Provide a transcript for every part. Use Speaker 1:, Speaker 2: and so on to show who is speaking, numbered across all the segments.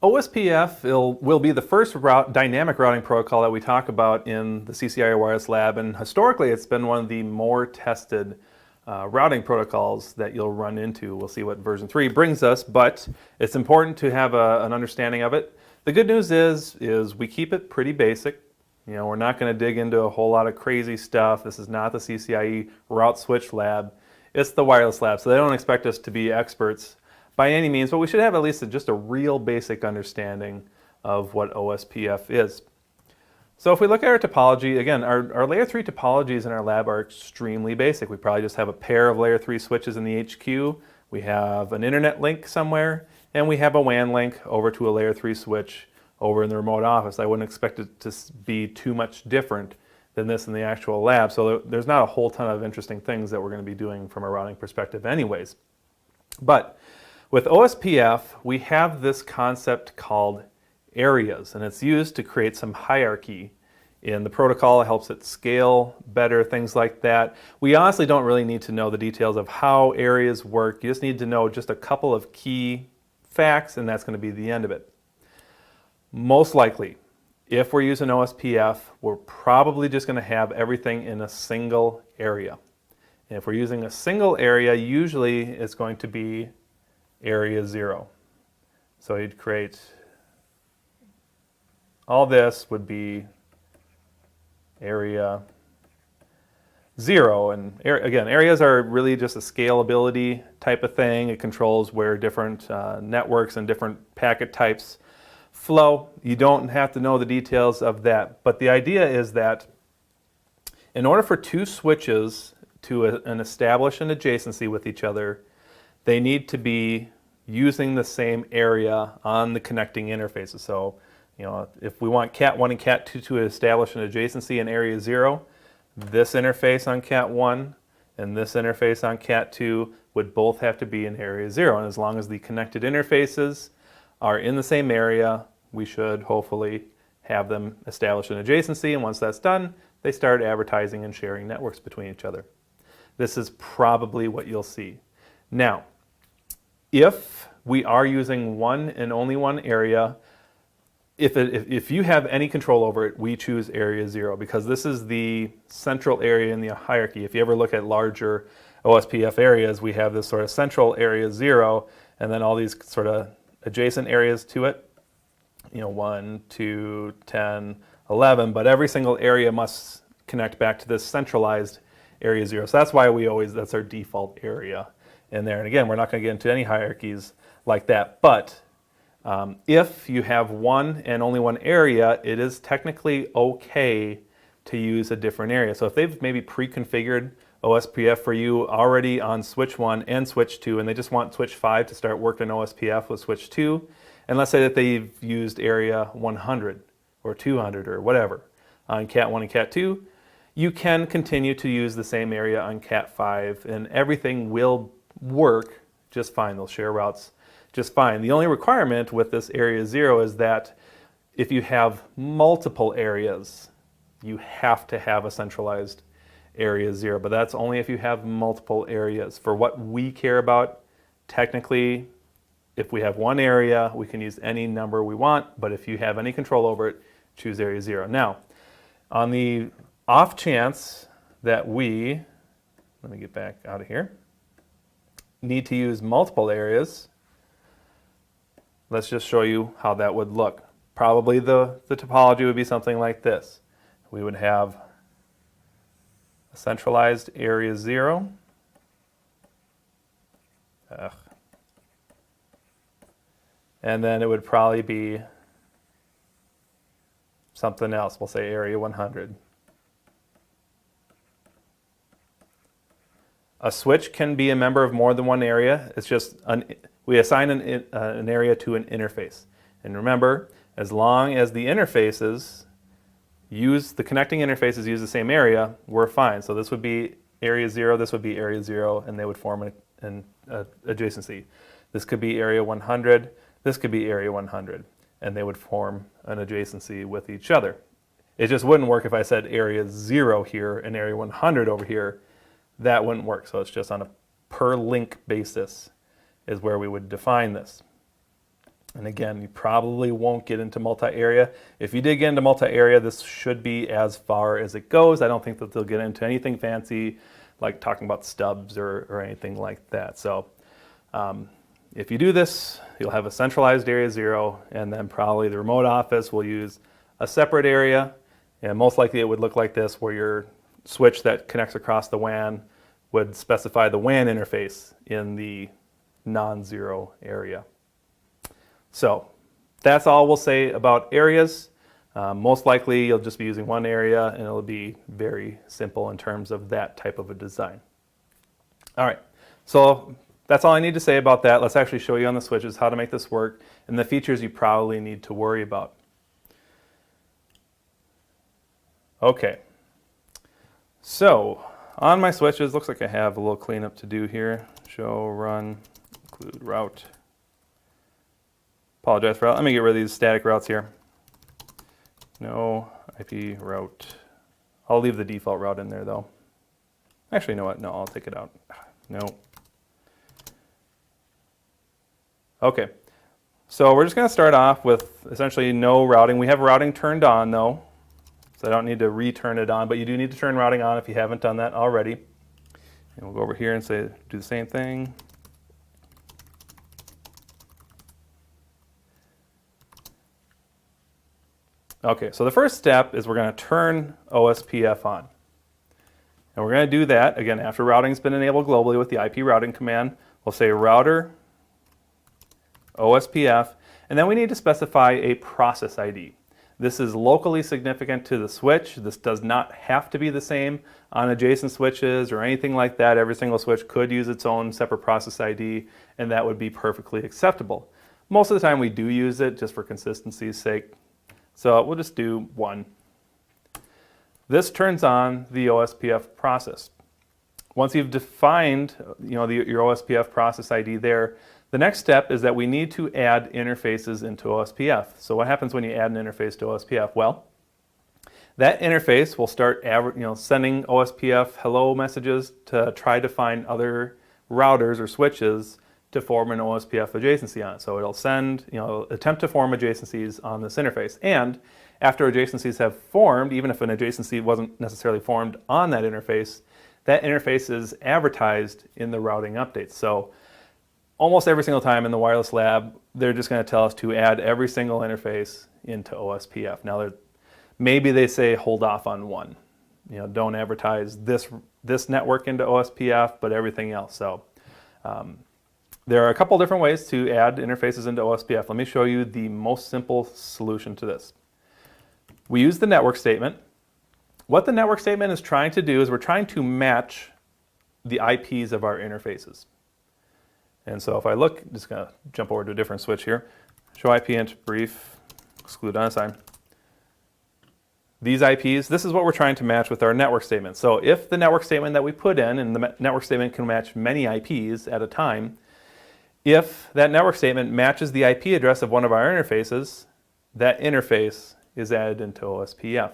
Speaker 1: OSPF will be the first dynamic routing protocol that we talk about in the CCIE Wireless Lab, and historically it's been one of the more tested routing protocols that you'll run into. We'll see what version 3 brings us, but it's important to have an understanding of it. The good news is we keep it pretty basic. You know, we're not going to dig into a whole lot of crazy stuff. This is not the CCIE route switch lab. It's the wireless lab, so they don't expect us to be experts by any means, but we should have at least just a real basic understanding of what OSPF is. So if we look at our topology, again, our layer 3 topologies in our lab are extremely basic. We probably just have a pair of layer 3 switches in the HQ, we have an internet link somewhere, and we have a WAN link over to a layer 3 switch over in the remote office. I wouldn't expect it to be too much different than this in the actual lab, so there's not a whole ton of interesting things that we're going to be doing from a routing perspective anyways. But with OSPF, we have this concept called areas, and it's used to create some hierarchy in the protocol. It helps it scale better, things like that. We honestly don't really need to know the details of how areas work. You just need to know just a couple of key facts, and that's going to be the end of it. Most likely, if we're using OSPF, we're probably just going to have everything in a single area. And if we're using a single area, usually it's going to be area 0. So you'd create, all this would be area 0. And again, areas are really just a scalability type of thing. It controls where different networks and different packet types flow. You don't have to know the details of that. But the idea is that in order for two switches to establish an adjacency with each other, they need to be using the same area on the connecting interfaces. So, you know, if we want Cat 1 and Cat 2 to establish an adjacency in area 0, this interface on Cat 1 and this interface on Cat 2 would both have to be in area 0. And as long as the connected interfaces are in the same area, we should hopefully have them establish an adjacency. And once that's done, they start advertising and sharing networks between each other. This is probably what you'll see. Now, if we are using one and only one area, if you have any control over it, we choose area 0 because this is the central area in the hierarchy. If you ever look at larger OSPF areas, we have this sort of central area 0 and then all these sort of adjacent areas to it, you know, 1, 2, 10, 11, but every single area must connect back to this centralized area 0. So that's why that's our default area in there. And again, we're not going to get into any hierarchies like that, but if you have one and only one area, it is technically okay to use a different area. So if they've maybe pre-configured OSPF for you already on switch 1 and switch 2, and they just want switch 5 to start working OSPF with switch 2, and let's say that they've used area 100 or 200 or whatever on Cat 1 and Cat 2, you can continue to use the same area on Cat 5 and everything will work just fine. They'll share routes just fine. The only requirement with this area 0 is that if you have multiple areas, you have to have a centralized area 0, but that's only if you have multiple areas. For what we care about, technically, if we have one area, we can use any number we want, but if you have any control over it, choose area 0. Now, on the off chance that let me get back out of here, need to use multiple areas, let's just show you how that would look. Probably the topology would be something like this. We would have a centralized area 0. And then it would probably be something else. We'll say area 100. A switch can be a member of more than one area. It's just we assign an area to an interface. And remember, as long as the interfaces the connecting interfaces use the same area, we're fine. So this would be area 0, this would be area 0, and they would form an adjacency. This could be area 100, this could be area 100, and they would form an adjacency with each other. It just wouldn't work if I said area 0 here and area 100 over here. That wouldn't work. So it's just on a per link basis is where we would define this. And again, you probably won't get into multi-area. If you did get into multi-area, this should be as far as it goes. I don't think that they'll get into anything fancy like talking about stubs or anything like that. So if you do this, you'll have a centralized area 0, and then probably the remote office will use a separate area, and most likely it would look like this, where your switch that connects across the WAN would specify the WAN interface in the non-zero area. So that's all we'll say about areas. Most likely you'll just be using one area, and it'll be very simple in terms of that type of a design. All right, so that's all I need to say about that. Let's actually show you on the switches how to make this work and the features you probably need to worry about. Okay, so on my switches, looks like I have a little cleanup to do here. Show, run, include route. Apologize for that. Let me get rid of these static routes here. No IP route. I'll leave the default route in there though. Actually, you know what? No, I'll take it out. No. Okay, so we're just going to start off with essentially no routing. We have routing turned on though, so I don't need to return it on, but you do need to turn routing on if you haven't done that already. And we'll go over here and say, do the same thing. Okay, so the first step is we're going to turn OSPF on. And we're going to do that, again, after routing's been enabled globally with the IP routing command. We'll say router OSPF, and then we need to specify a process ID. This is locally significant to the switch. This does not have to be the same on adjacent switches or anything like that. Every single switch could use its own separate process ID, and that would be perfectly acceptable. Most of the time we do use it just for consistency's sake. So we'll just do 1. This turns on the OSPF process. Once you've defined your OSPF process ID there, the next step is that we need to add interfaces into OSPF. So what happens when you add an interface to OSPF? Well, that interface will start sending OSPF hello messages to try to find other routers or switches to form an OSPF adjacency on it. So it'll send, attempt to form adjacencies on this interface. And after adjacencies have formed, even if an adjacency wasn't necessarily formed on that interface is advertised in the routing updates. So almost every single time in the wireless lab, they're just going to tell us to add every single interface into OSPF. Now, maybe they say hold off on one. Don't advertise this network into OSPF, but everything else. So there are a couple different ways to add interfaces into OSPF. Let me show you the most simple solution to this. We use the network statement. What the network statement is trying to do is we're trying to match the IPs of our interfaces. And so if I look, I'm just going to jump over to a different switch here. Show IP int brief, exclude unassigned. These IPs, this is what we're trying to match with our network statement. So if the network statement that we put in, and the network statement can match many IPs at a time, if that network statement matches the IP address of one of our interfaces, that interface is added into OSPF.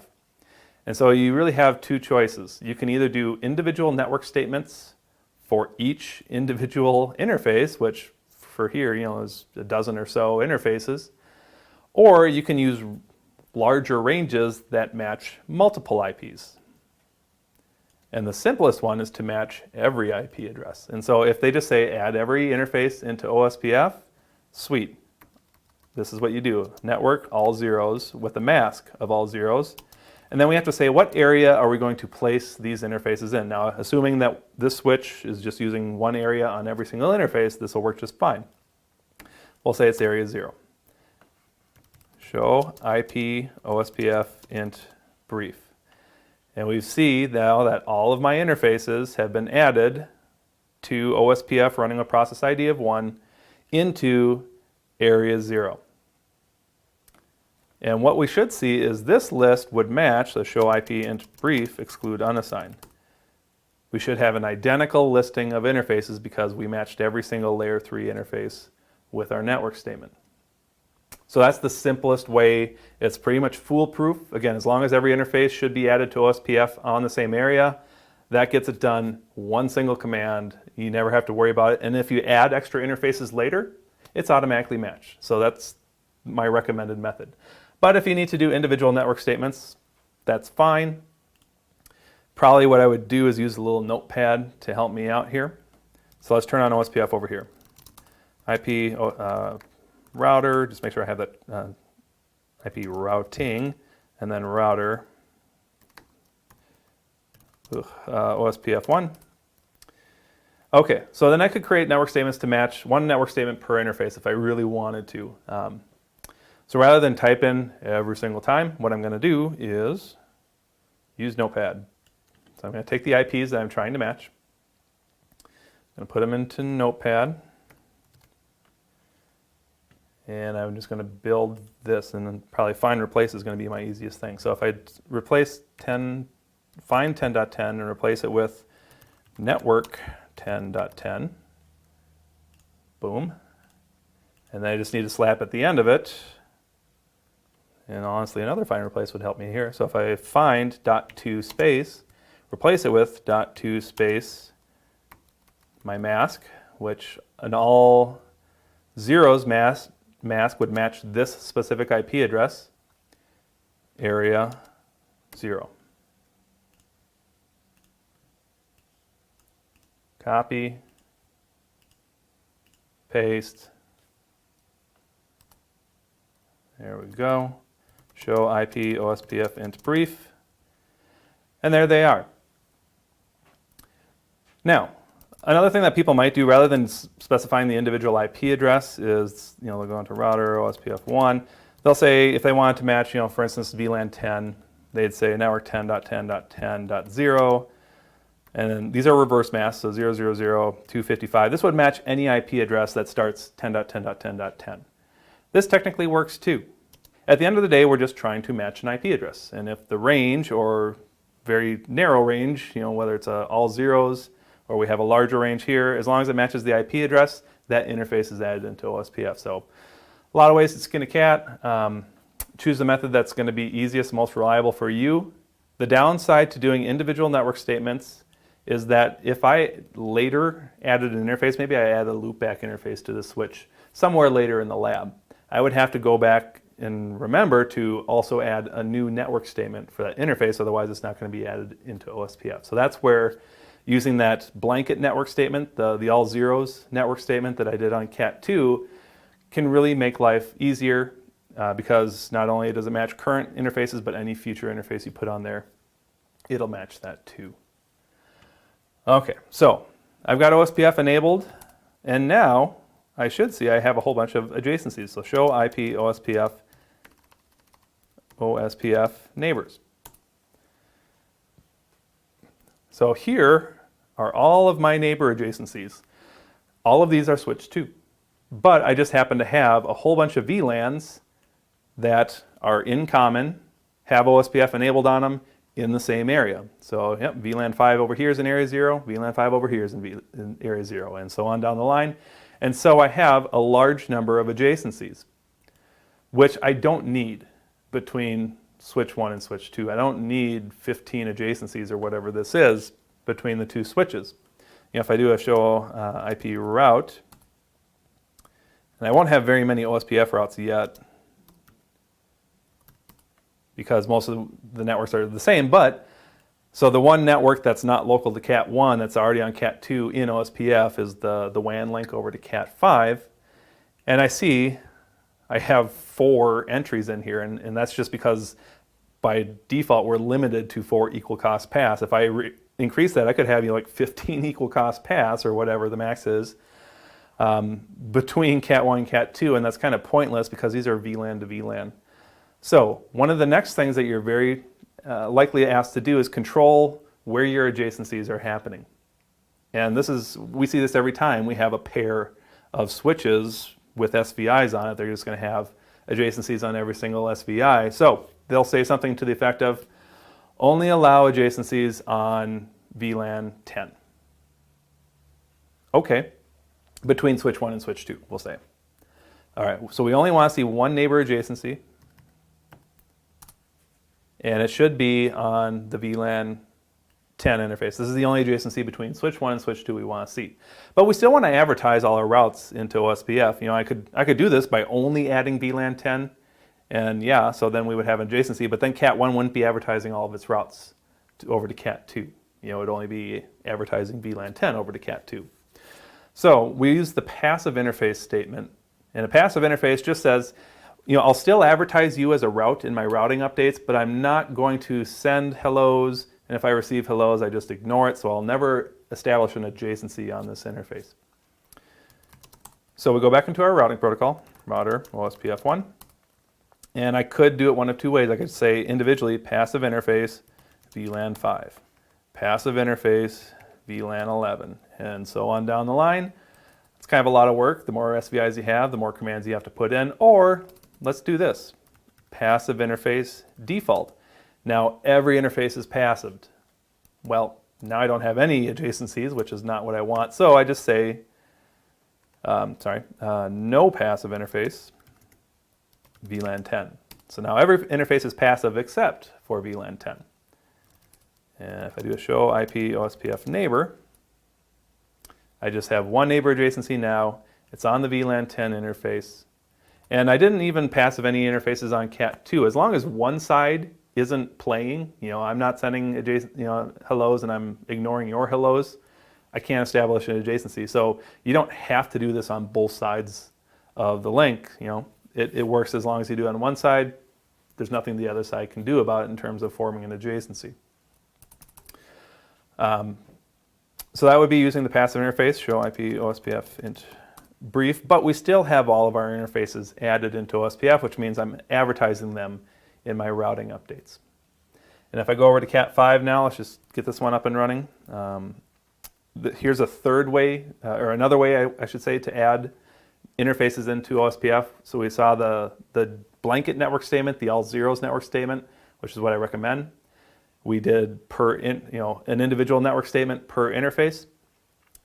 Speaker 1: And so you really have two choices. You can either do individual network statements for each individual interface, which for here, is a dozen or so interfaces, or you can use larger ranges that match multiple IPs. And the simplest one is to match every IP address. And so if they just say add every interface into OSPF, sweet. This is what you do. Network all zeros with a mask of all zeros. And then we have to say what area are we going to place these interfaces in. Now, assuming that this switch is just using one area on every single interface, this will work just fine. We'll say it's area 0. Show IP OSPF int brief. And we see now that all of my interfaces have been added to OSPF running a process ID of 1 into area 0. And what we should see is this list would match the show IP int brief exclude unassigned. We should have an identical listing of interfaces because we matched every single layer 3 interface with our network statement. So that's the simplest way. It's pretty much foolproof. Again, as long as every interface should be added to OSPF on the same area, that gets it done one single command. You never have to worry about it. And if you add extra interfaces later, it's automatically matched. So that's my recommended method. But if you need to do individual network statements, that's fine. Probably what I would do is use a little notepad to help me out here. So let's turn on OSPF over here. IP router, just make sure I have that IP routing, and then router, OSPF 1. Okay, so then I could create network statements to match one network statement per interface if I really wanted to. So rather than type in every single time, what I'm going to do is use Notepad. So I'm going to take the IPs that I'm trying to match. I'm going to put them into Notepad. And I'm just going to build this, and then probably find replace is going to be my easiest thing. So if I replace find 10.10 and replace it with network 10.10, boom. And then I just need to slap at the end of it. And honestly, another find replace would help me here. So if I find .2 space, replace it with .2 space my mask, which an all zeros mask would match this specific IP address, area 0. Copy, paste, there we go. Show IP OSPF int brief, and there they are. Now, another thing that people might do rather than specifying the individual IP address is, they'll go into router OSPF 1. They'll say if they wanted to match, for instance, VLAN 10, they'd say network 10.10.10.0. And then these are reverse masks, so 000, 255. This would match any IP address that starts 10.10.10.10. This technically works too. At the end of the day, we're just trying to match an IP address. And if the range or very narrow range, whether it's all zeros or we have a larger range here, as long as it matches the IP address, that interface is added into OSPF. So a lot of ways to skin a cat. Choose the method that's going to be easiest, most reliable for you. The downside to doing individual network statements is that if I later added an interface, maybe I added a loopback interface to the switch somewhere later in the lab, I would have to go back and remember to also add a new network statement for that interface, otherwise it's not going to be added into OSPF. So that's where using that blanket network statement, the all zeros network statement that I did on Cat2, can really make life easier because not only does it match current interfaces, but any future interface you put on there, it'll match that too. Okay, so I've got OSPF enabled, and now I should see I have a whole bunch of adjacencies. So show IP OSPF neighbors. So here are all of my neighbor adjacencies. All of these are switched to, but I just happen to have a whole bunch of VLANs that are in common, have OSPF enabled on them in the same area. So yep, VLAN 5 over here is in area 0, VLAN 5 over here is in area 0, and so on down the line. And so I have a large number of adjacencies, which I don't need between switch 1 and switch 2. I don't need 15 adjacencies or whatever this is between the two switches. If I do a show IP route, and I won't have very many OSPF routes yet because most of the networks are the same, but so the one network that's not local to Cat 1 that's already on Cat 2 in OSPF is the WAN link over to Cat 5. And I see I have 4 entries in here, and that's just because by default we're limited to 4 equal cost paths. If I increase that, I could have like 15 equal cost paths or whatever the max is between Cat 1 and Cat 2, and that's kind of pointless because these are VLAN to VLAN. So one of the next things that you're very likely asked to do is control where your adjacencies are happening. And we see this every time we have a pair of switches with SVIs on it. They're just going to have adjacencies on every single SVI. So they'll say something to the effect of, only allow adjacencies on VLAN 10. Okay, between switch 1 and switch 2, we'll say. All right, so we only want to see one neighbor adjacency. And it should be on the VLAN 10 interface. This is the only adjacency between switch 1 and switch 2 we want to see. But we still want to advertise all our routes into OSPF. You know, I could do this by only adding VLAN 10, and yeah, so then we would have an adjacency, but then Cat 1 wouldn't be advertising all of its routes over to Cat 2. You know, it would only be advertising VLAN 10 over to Cat 2. So we use the passive interface statement, and a passive interface just says, you know, I'll still advertise you as a route in my routing updates, but I'm not going to send hellos, and if I receive hellos, I just ignore it, so I'll never establish an adjacency on this interface. So we go back into our routing protocol, router OSPF 1, and I could do it one of two ways. I could say individually passive interface VLAN 5, passive interface VLAN 11, and so on down the line. It's kind of a lot of work. The more SVIs you have, the more commands you have to put in. Or let's do this, passive interface default. Now every interface is passive. Well, now I don't have any adjacencies, which is not what I want. So I just say, no passive interface VLAN 10. So now every interface is passive except for VLAN 10. And if I do a show IP OSPF neighbor, I just have one neighbor adjacency now. It's on the VLAN 10 interface. And I didn't even passive any interfaces on Cat 2. As long as one side isn't playing, you know, I'm not sending hellos and I'm ignoring your hellos, I can't establish an adjacency. So you don't have to do this on both sides of the link. You know, it works as long as you do it on one side. There's nothing the other side can do about it in terms of forming an adjacency. So that would be using the passive interface, show IP OSPF int brief, but we still have all of our interfaces added into OSPF, which means I'm advertising them in my routing updates. And if I go over to Cat 5 now, let's just get this one up and running. Here's a third way, or another way I should say, to add interfaces into OSPF. So we saw the blanket network statement, the all zeros network statement, which is what I recommend. We did an individual network statement per interface,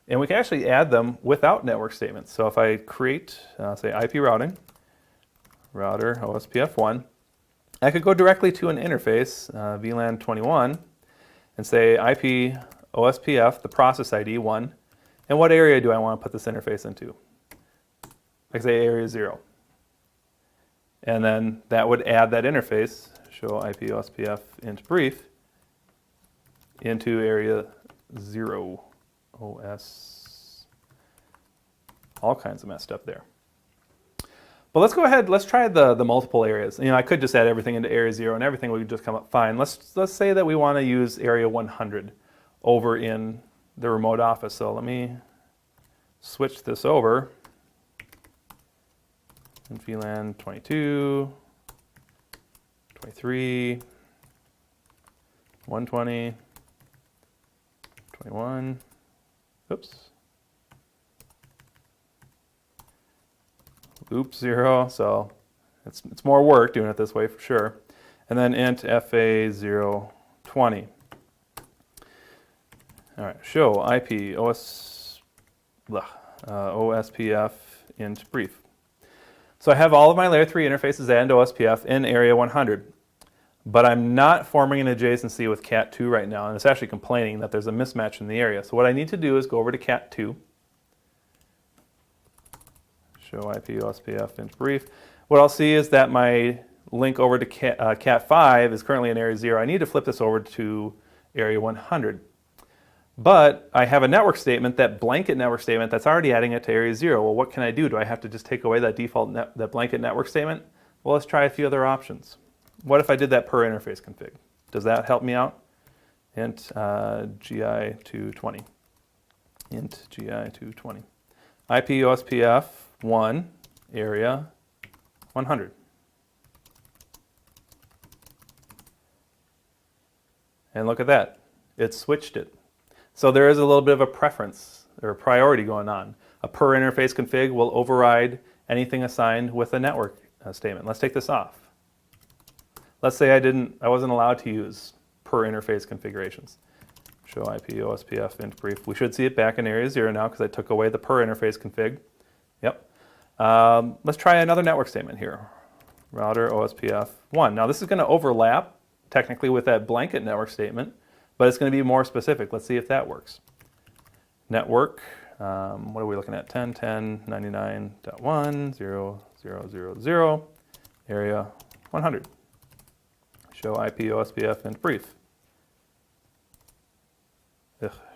Speaker 1: and we can actually add them without network statements. So if I create, say, IP routing, router OSPF 1, I could go directly to an interface, VLAN 21, and say IP OSPF, the process ID 1, and what area do I want to put this interface into? I say area 0. And then that would add that interface, show IP OSPF int brief, into area 0. OS, all kinds of messed up there. But let's go ahead, let's try the multiple areas. You know, I could just add everything into area 0 and everything would just come up fine. Let's say that we want to use area 100 over in the remote office. So let me switch this over. In VLAN 22, 23, 120, 21, oops, loop 0, so it's more work doing it this way for sure. And then int FA020. All right, show IP OSPF int brief. So I have all of my layer 3 interfaces and OSPF in area 100, but I'm not forming an adjacency with Cat 2 right now, and it's actually complaining that there's a mismatch in the area. So what I need to do is go over to Cat 2, show IP OSPF int brief. What I'll see is that my link over to Cat 5 is currently in area 0. I need to flip this over to area 100. But I have a network statement, that blanket network statement, that's already adding it to area 0. Well, what can I do? Do I have to just take away that default that blanket network statement? Well, let's try a few other options. What if I did that per interface config? Does that help me out? Int GI220. Int GI220. IP OSPF 1 area 100. And look at that. It switched it. So there is a little bit of a preference or a priority going on. A per interface config will override anything assigned with a network statement. Let's take this off. Let's say I wasn't allowed to use per interface configurations. Show IP OSPF int brief. We should see it back in area 0 now because I took away the per interface config. Yep. Let's try another network statement here. Router OSPF 1. Now this is going to overlap technically with that blanket network statement, but it's going to be more specific. Let's see if that works. Network, what are we looking at? 10.10.99.1.0.0.0.0, area 100. Show IP OSPF int brief.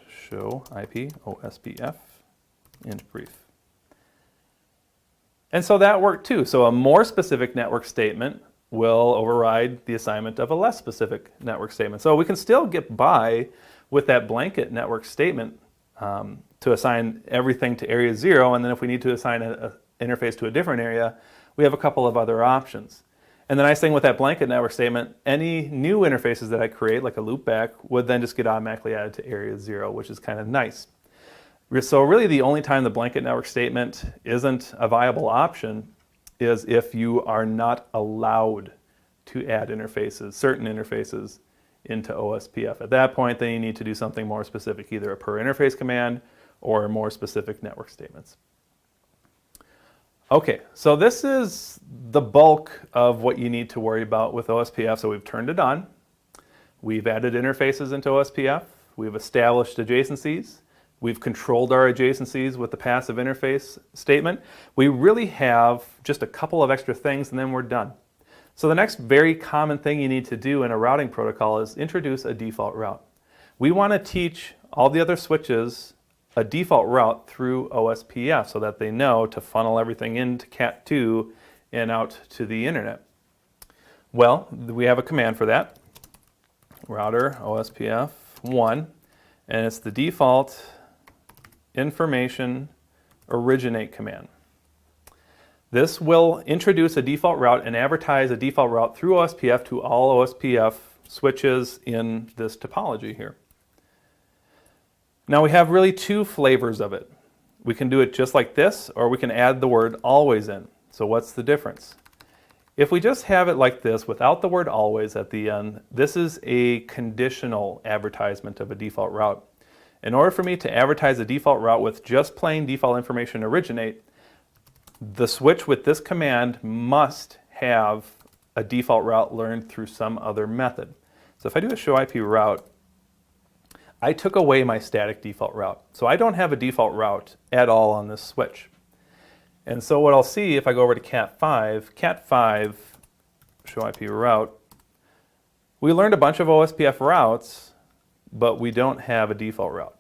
Speaker 1: Show IP OSPF int brief. And so that worked too. So a more specific network statement will override the assignment of a less specific network statement. So we can still get by with that blanket network statement to assign everything to area 0, and then if we need to assign an interface to a different area, we have a couple of other options. And the nice thing with that blanket network statement, any new interfaces that I create, like a loopback, would then just get automatically added to area 0, which is kind of nice. So really the only time the blanket network statement isn't a viable option is if you are not allowed to add interfaces, certain interfaces, into OSPF. At that point, then you need to do something more specific, either a per interface command or more specific network statements. Okay, so this is the bulk of what you need to worry about with OSPF. So we've turned it on. We've added interfaces into OSPF. We've established adjacencies. We've controlled our adjacencies with the passive interface statement. We really have just a couple of extra things and then we're done. So the next very common thing you need to do in a routing protocol is introduce a default route. We want to teach all the other switches a default route through OSPF so that they know to funnel everything into Cat2 and out to the internet. Well, we have a command for that. Router OSPF 1, and it's the default information originate command. This will introduce a default route and advertise a default route through OSPF to all OSPF switches in this topology here. Now we have really two flavors of it. We can do it just like this, or we can add the word always in. So what's the difference? If we just have it like this without the word always at the end, this is a conditional advertisement of a default route. In order for me to advertise a default route with just plain default information originate, the switch with this command must have a default route learned through some other method. So if I do a show IP route, I took away my static default route. So I don't have a default route at all on this switch. And so what I'll see if I go over to Cat5 show IP route, we learned a bunch of OSPF routes, but we don't have a default route.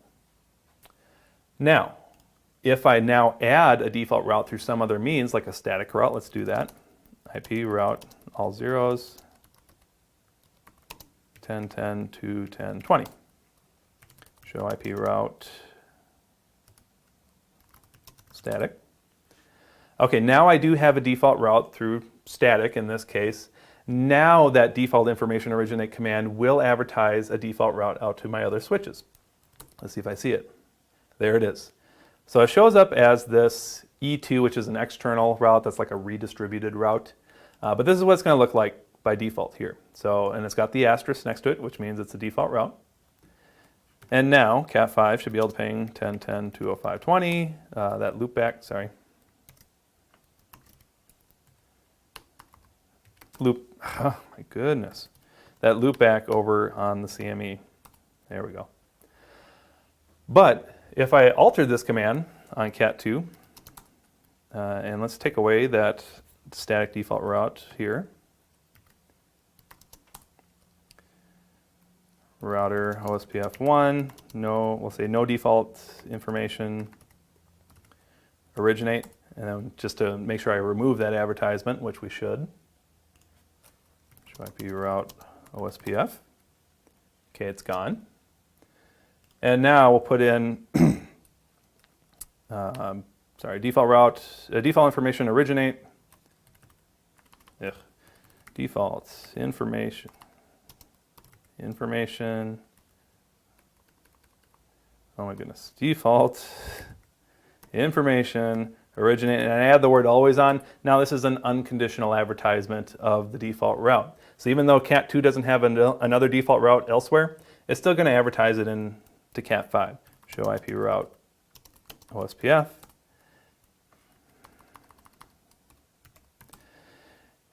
Speaker 1: Now, if I now add a default route through some other means, like a static route, let's do that. IP route, all zeros, 10.10 to 10.20. Show IP route, static. Okay, now I do have a default route through static in this case. Now that default information originate command will advertise a default route out to my other switches. Let's see if I see it. There it is. So it shows up as this E2, which is an external route that's like a redistributed route. But this is what it's going to look like by default here. So, and it's got the asterisk next to it, which means it's a default route. And now Cat5 should be able to ping 10.10 to 05.20, that loopback, sorry. Oh my goodness. That loopback over on the CME. There we go. But if I alter this command on Cat2, and let's take away that static default route here. Router OSPF 1, no, we'll say no default information originate, and then just to make sure I remove that advertisement, which we should. Show IP route OSPF. Okay, it's gone. And now we'll put in default route, default information originate. Default information. Oh my goodness. Default information originate, and I add the word always on. Now this is an unconditional advertisement of the default route. So even though Cat2 doesn't have another default route elsewhere, it's still going to advertise it in to Cat5. Show IP route OSPF.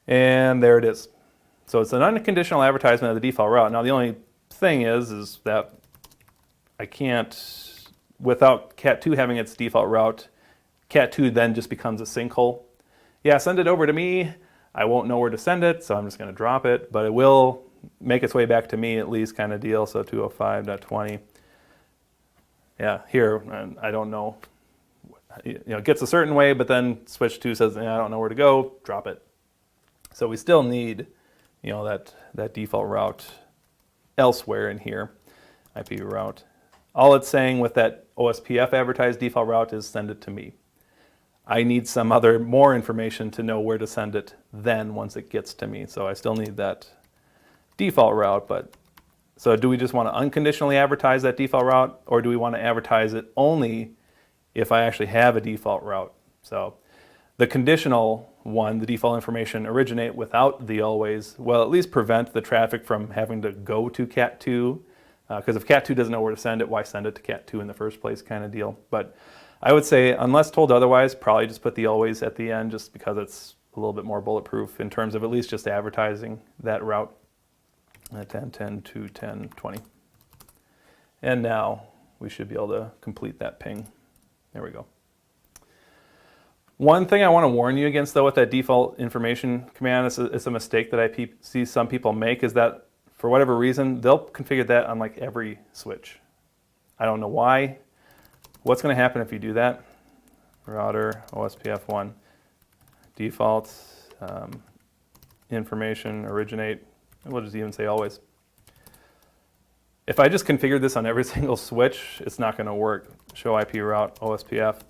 Speaker 1: And there it is. So it's an unconditional advertisement of the default route. Now the only thing is that I can't, without Cat2 having its default route, Cat2 then just becomes a sinkhole. Yeah, send it over to me. I won't know where to send it, so I'm just going to drop it, but it will make its way back to me at least, kind of deal. So 205.20. Yeah, here, I don't know. It gets a certain way, but then switch 2 says, I don't know where to go, drop it. So we still need, that default route elsewhere in here, IP route. All it's saying with that OSPF advertised default route is send it to me. I need some more information to know where to send it then once it gets to me. So I still need that default route, so do we just want to unconditionally advertise that default route, or do we want to advertise it only if I actually have a default route? So the conditional one, the default information originate without the always, will at least prevent the traffic from having to go to Cat2, because if Cat2 doesn't know where to send it, why send it to Cat2 in the first place, kind of deal. But I would say, unless told otherwise, probably just put the always at the end, just because it's a little bit more bulletproof in terms of at least just advertising that route. 10, 10, 2, 10, 20. And now we should be able to complete that ping. There we go. One thing I want to warn you against, though, with that default information command, it's a mistake that I see some people make, is that for whatever reason, they'll configure that on like every switch. I don't know why. What's going to happen if you do that? Router, OSPF1, default, information, originate, we'll just even say always. If I just configure this on every single switch, it's not going to work. Show IP route, OSPF.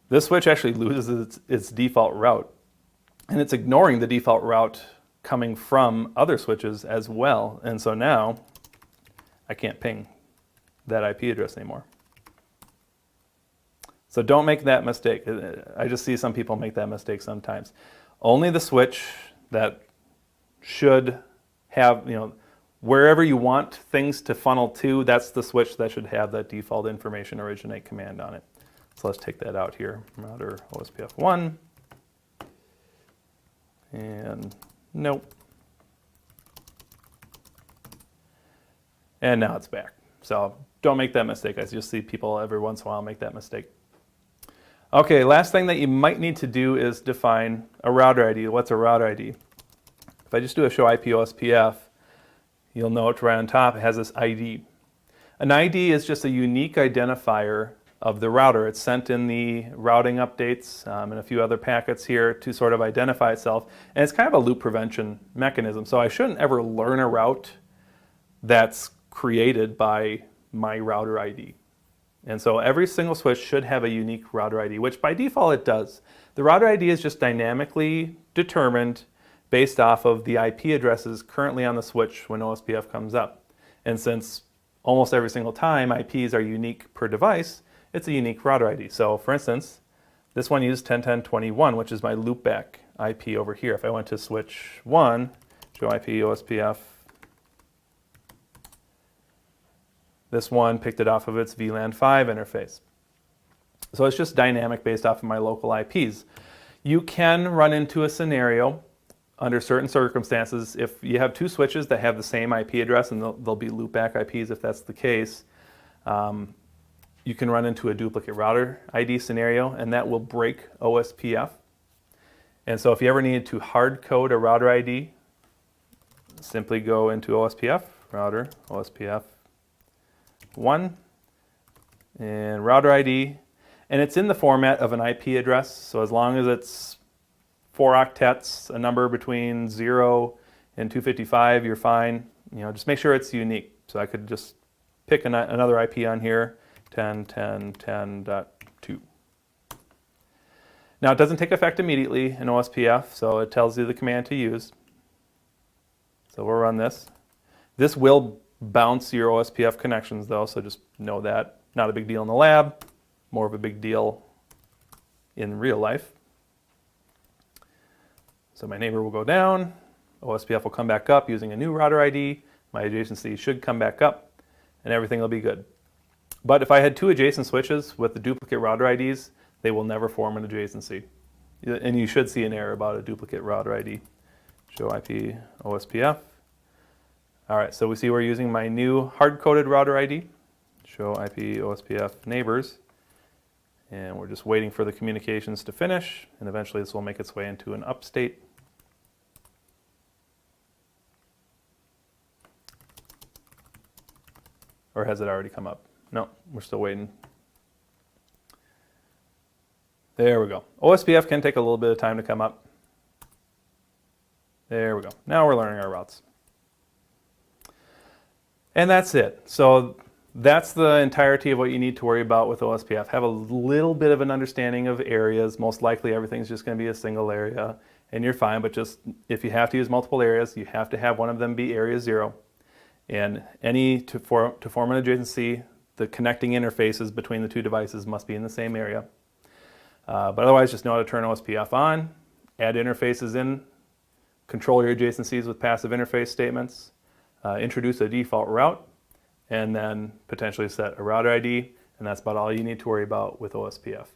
Speaker 1: This switch actually loses its default route, and it's ignoring the default route coming from other switches as well. And so now I can't ping that IP address anymore. So don't make that mistake. I just see some people make that mistake sometimes. Only the switch that should have, wherever you want things to funnel to, that's the switch that should have that default information originate command on it. So let's take that out here. Router OSPF1. And nope. And now it's back. So don't make that mistake. I just see people every once in a while make that mistake. Okay, last thing that you might need to do is define a router ID. What's a router ID? If I just do a show IP OSPF, you'll note right on top it has this ID. An ID is just a unique identifier of the router. It's sent in the routing updates and a few other packets here to sort of identify itself. And it's kind of a loop prevention mechanism. So I shouldn't ever learn a route that's created by my router ID. And so every single switch should have a unique router ID, which by default it does. The router ID is just dynamically determined based off of the IP addresses currently on the switch when OSPF comes up. And since almost every single time IPs are unique per device, it's a unique router ID. So for instance, this one used 10.10.21, which is my loopback IP over here. If I went to switch 1, show IP OSPF, this one picked it off of its VLAN 5 interface. So it's just dynamic based off of my local IPs. You can run into a scenario under certain circumstances if you have two switches that have the same IP address, and they'll be loopback IPs if that's the case. You can run into a duplicate router ID scenario, and that will break OSPF. And so if you ever needed to hard code a router ID, simply go into OSPF, router, OSPF 1, and router ID, and it's in the format of an IP address. So as long as it's 4 octets, a number between 0 and 255, you're fine. Just make sure it's unique. So I could just pick another IP on here, 10.10.10.2. Now it doesn't take effect immediately in OSPF, so it tells you the command to use. So we'll run this. This will bounce your OSPF connections though, so just know that. Not a big deal in the lab, more of a big deal in real life. So my neighbor will go down, OSPF will come back up using a new router ID, my adjacency should come back up, and everything will be good. But if I had two adjacent switches with the duplicate router IDs, they will never form an adjacency. And you should see an error about a duplicate router ID. Show IP OSPF. All right, so we see we're using my new hard-coded router ID, show IP OSPF neighbors, and we're just waiting for the communications to finish, and eventually this will make its way into an up state. Or has it already come up? No, we're still waiting. There we go. OSPF can take a little bit of time to come up. There we go. Now we're learning our routes. And that's it. So that's the entirety of what you need to worry about with OSPF. Have a little bit of an understanding of areas. Most likely everything's just going to be a single area and you're fine, but just if you have to use multiple areas, you have to have one of them be area 0. And to form an adjacency, the connecting interfaces between the two devices must be in the same area. But otherwise, just know how to turn OSPF on, add interfaces in, control your adjacencies with passive interface statements, introduce a default route, and then potentially set a router ID, and that's about all you need to worry about with OSPF.